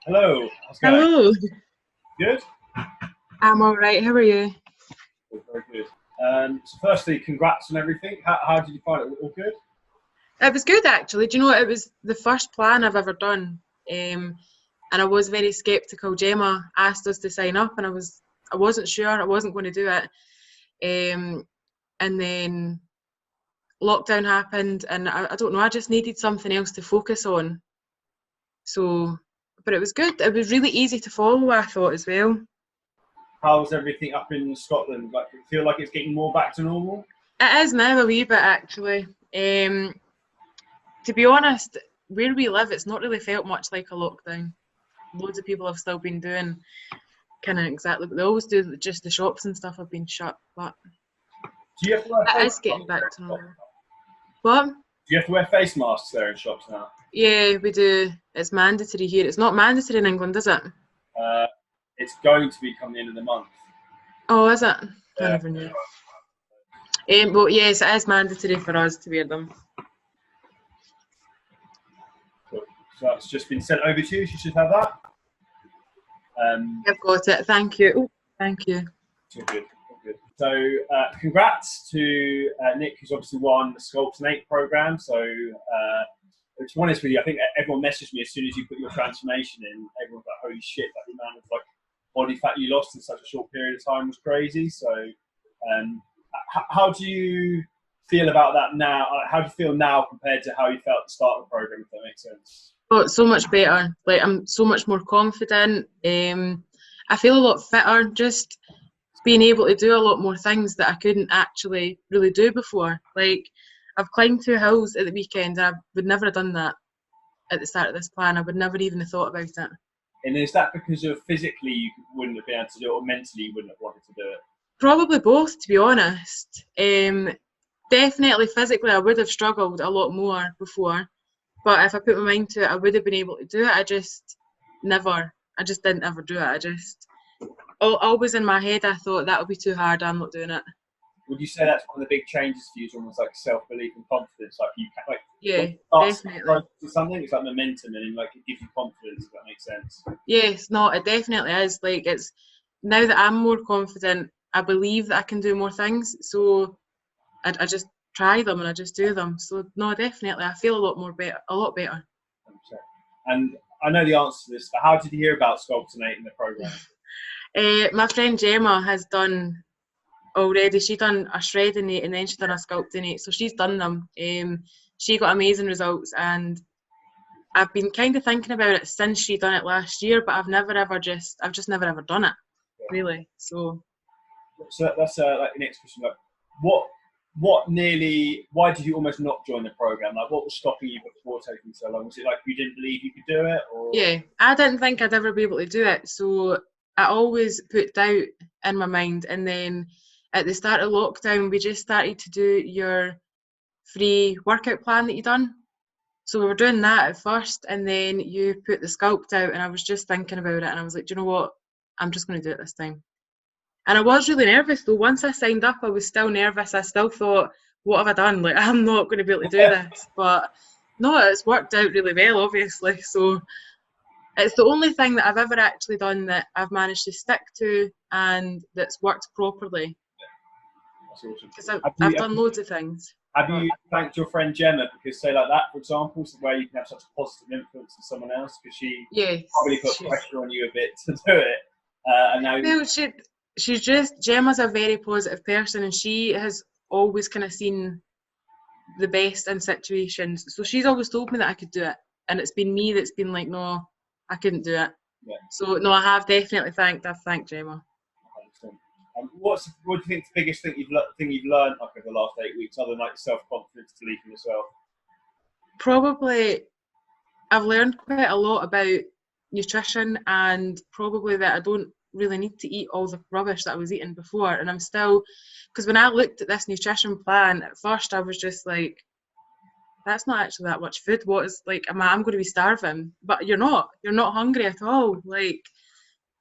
Hello, how's it going? Hello. Good? I'm all right. How are you? Good, very good. So firstly, congrats on everything. How did you find it? All good? It was good actually. Do you know what? It was the first plan I've ever done, and I was very skeptical. Gemma asked us to sign up, and I wasn't sure. I wasn't going to do it, and then lockdown happened, and I don't know. I just needed something else to focus on. So, but it was good. It was really easy to follow, I thought as well. How's everything up in Scotland? Like, do you feel like it's getting more back to normal? It is now a wee bit actually. To be honest, where we live, it's not really felt much like a lockdown. Loads of people have still been doing kind of exactly what they always do, just the shops and stuff have been shut, but Do you have to wear it face is getting masks there back in to shops? normal. What? Do you have to wear face masks there in shops now? Yeah, we do. It's mandatory here. It's not mandatory in England, is it? Uh, it's going to be come the end of the month. Oh, is it? I Yeah. never knew. Well, yes, it is mandatory for us to wear them. So that's just been sent over to you. You should have that. I've got it. Thank you. Oh, thank you. It's all good. All good. So, congrats to Nick, who's obviously won the Sculptin8 program. So, to be honest with you, I think everyone messaged me as soon as you put your transformation in. Everyone's like, "Holy shit! That the amount of like body fat you lost in such a short period of time was crazy." So, how do you feel about that now? How do you feel now compared to how you felt at the start of the program? If that makes sense. Oh, it's so much better. Like I'm so much more confident. I feel a lot fitter. Just being able to do a lot more things that I couldn't actually really do before. Like I've climbed 2 hills at the weekend, and I would never have done that at the start of this plan. I would never even have thought about it. And is that because of physically you wouldn't have been able to do it, or mentally you wouldn't have wanted to do it? Probably both, to be honest. Definitely physically, I would have struggled a lot more before. But if I put my mind to it, I would have been able to do it. I just never. I just didn't ever do it. I just always in my head, I thought that would be too hard. I'm not doing it. Would you say that's one of the big changes for you? Is almost like self-belief and confidence. Like you can, like Yeah, when you definitely. start to something, it's like momentum, and like it gives you confidence. If that makes sense. Yes, no, it definitely is. Like it's now that I'm more confident, I believe that I can do more things. So I just try them and I just do them. So no, definitely, I feel a lot more better, a lot better. 100%. And I know the answer to this, but how did you hear about Sculptin8 in the program? My friend Gemma has done already. She done a shredding and then she done a sculpting. So she's done them. She got amazing results, and I've been kind of thinking about it since she done it last year, but I've just never ever done it really. So That's like the next question. Like, why did you almost not join the program? Like, what was stopping you before taking so long? Was it like you didn't believe you could do it, or? yeah, I didn't think I'd ever be able to do it. So I always put doubt in my mind, and then at the start of lockdown, we just started to do your free workout plan that you done. So we were doing that at first, and then you put the sculpt out, and I was just thinking about it, and I was like, do you know what? I'm just going to do it this time. And I was really nervous though. Once I signed up, I was still nervous. I still thought, what have I done? Like, I'm not going to be able to do this. But no, it's worked out really well, obviously. So it's the only thing that I've ever actually done that I've managed to stick to and that's worked properly. That's awesome. Because I've done loads of things. Have But you thanked your friend Gemma? Because say like that, for example, so where you can have such a positive influence on someone else, because she yes, probably put pressure on you a bit to do it, and now. well, she's just Gemma's a very positive person, and she has always kind of seen the best in situations. So she's always told me that I could do it, and it's been me that's been like, no, I couldn't do it. Yeah. So no, I've thanked Gemma. What do you think the biggest thing you've learned like over the last 8 weeks, other than like self confidence to believe in yourself? Probably I've learned quite a lot about nutrition, and probably that I don't really need to eat all the rubbish that I was eating before. And I'm still, because when I looked at this nutrition plan at first, I was just like, that's not actually that much food. What is like, I'm going to be starving, but you're not hungry at all. Like,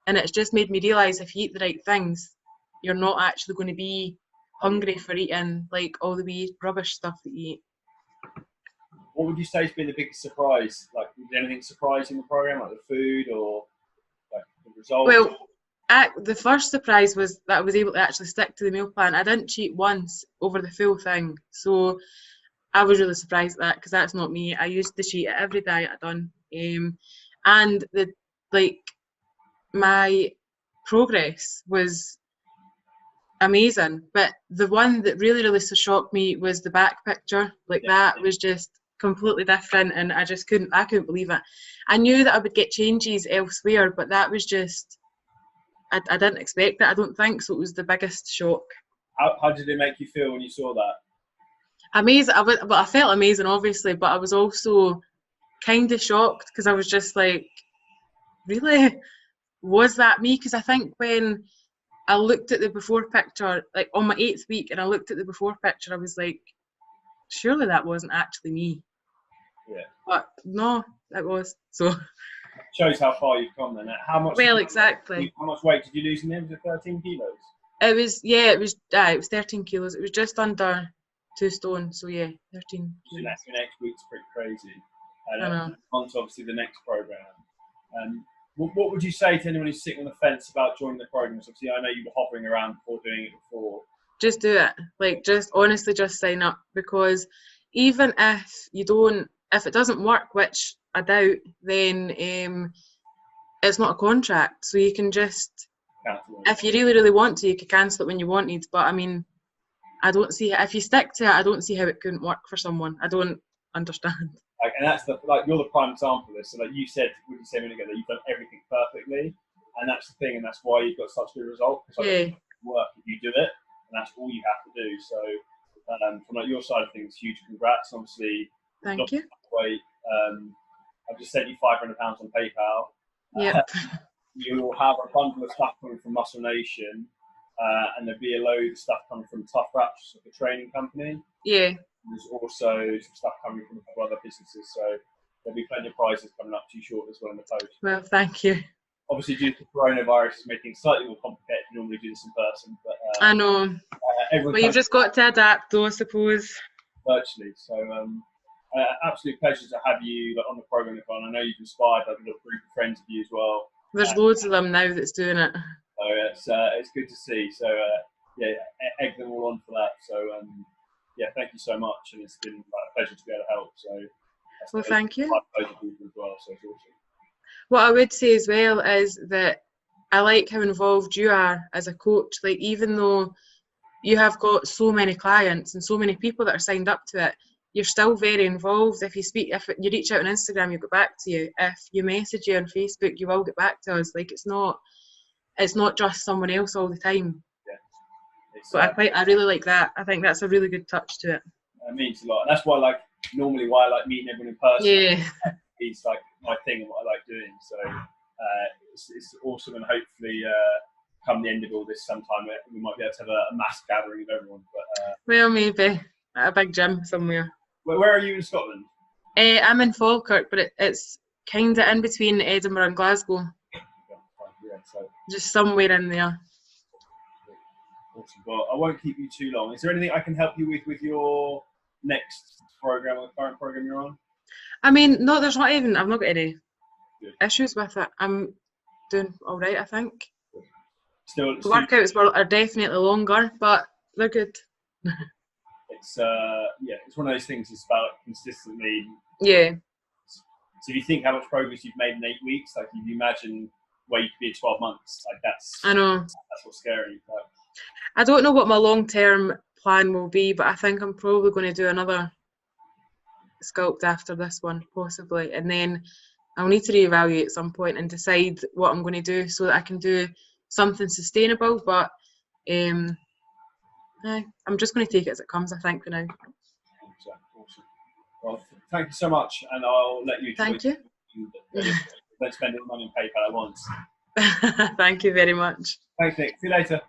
and it's just made me realize if you eat the right things, you're not actually going to be hungry for eating like all the wee rubbish stuff that you eat. What would you say has been the biggest surprise, like Did anything surprise you in the program, like the food or like the results? Well, the first surprise was that I was able to actually stick to the meal plan. I didn't cheat once over the full thing, so I was really surprised at that, because that's not me. I used to cheat at every diet I done, and my progress was amazing. But the one that really shocked me was the back picture. Like, that was just completely different, and I couldn't believe it. I knew that I would get changes elsewhere, but that was just, I didn't expect that, I don't think, so it was the biggest shock. How did it make you feel when you saw that? Amazing. I felt amazing, obviously, but I was also kind of shocked, because I was just like, really? Was that me? Because I think when I looked at the before picture, like on my 8th week, and I looked at the before picture, I was like, surely that wasn't actually me. Yeah. But no, it was. So shows how far you've come then. How much? Well, exactly. How much weight did you lose in the end? Was it 13 kilos? It was 13 kilos. It was just under 2 stone. So yeah, 13 So kilos. the next week's pretty crazy. I know. On to obviously the next program. What would you say to anyone who's sitting on the fence about joining the program? So obviously, I know you were hovering around before doing it before. Just do it. Like, just honestly, just sign up, because even if it doesn't work, which I doubt, then it's not a contract. So you can just, if you really want to, you can cancel it when you wanted. But I mean, I don't see, if you stick to it, I don't see how it couldn't work for someone. I don't understand. And that's you're the prime example of this. So you said, what you said a minute ago, that you've done everything perfectly, and that's the thing, and that's why you've got such good results. Because it work if you do it, and that's all you have to do. So from your side of things, huge congrats. Obviously, thank you. I've just sent you £500 on PayPal. Yep. You will have a bundle of stuff coming from Muscle Nation, and there'll be a load of stuff coming from Tough Raps, the training company. Yeah. There's also some stuff coming from a couple other businesses, so there'll be plenty of prizes coming up to you short as well in the post. Well, thank you. Obviously, due to coronavirus, it's making it slightly more complicated to normally do this in person. But I know. But you've just got to adapt, though, I suppose. Virtually. So, absolute pleasure to have you on the program, Nicole. I know you've inspired a little group of friends of you as well. There's loads of them now that's doing it. So it's good to see. So egg them all on for that. So thank you so much, and it's been a pleasure to be able to help. So well, thank you. As well, so it's awesome. What I would say as well is that I like how involved you are as a coach. Like, even though you have got so many clients and so many people that are signed up to it, you're still very involved. If you reach out on Instagram, you'll get back to you. If you message you on Facebook, you will get back to us. Like, it's not just someone else all the time. Yeah. But I really like that. I think that's a really good touch to it. It means a lot. And that's why normally why I like meeting everyone in person. Yeah. It's like my thing and what I like doing. So it's awesome, and hopefully come the end of all this sometime we might be able to have a mass gathering of everyone. But well, maybe at a big gym somewhere. Where are you in Scotland? I'm in Falkirk, but it's kind of in between Edinburgh and Glasgow. Yeah, so just somewhere in there. Awesome. Well, I won't keep you too long. Is there anything I can help you with your next program or the current program you're on? I mean, no, I've not got any issues with it. I'm doing all right, I think. The workouts are definitely longer, but they're good. It's one of those things. It's about consistently. Yeah. So if you think how much progress you've made in 8 weeks, like if you imagine where you could be in 12 months, like that's. I know. That's what's scary. But I don't know what my long-term plan will be, but I think I'm probably going to do another sculpt after this one, possibly, and then I'll need to reevaluate at some point and decide what I'm going to do so that I can do something sustainable. But I'm just going to take it as it comes, I think, for now. Awesome. Well, thank you so much, and I'll let you. Thank you. Don't spend all the money on PayPal at once. Thank you very much. Thanks, Nick. See you later.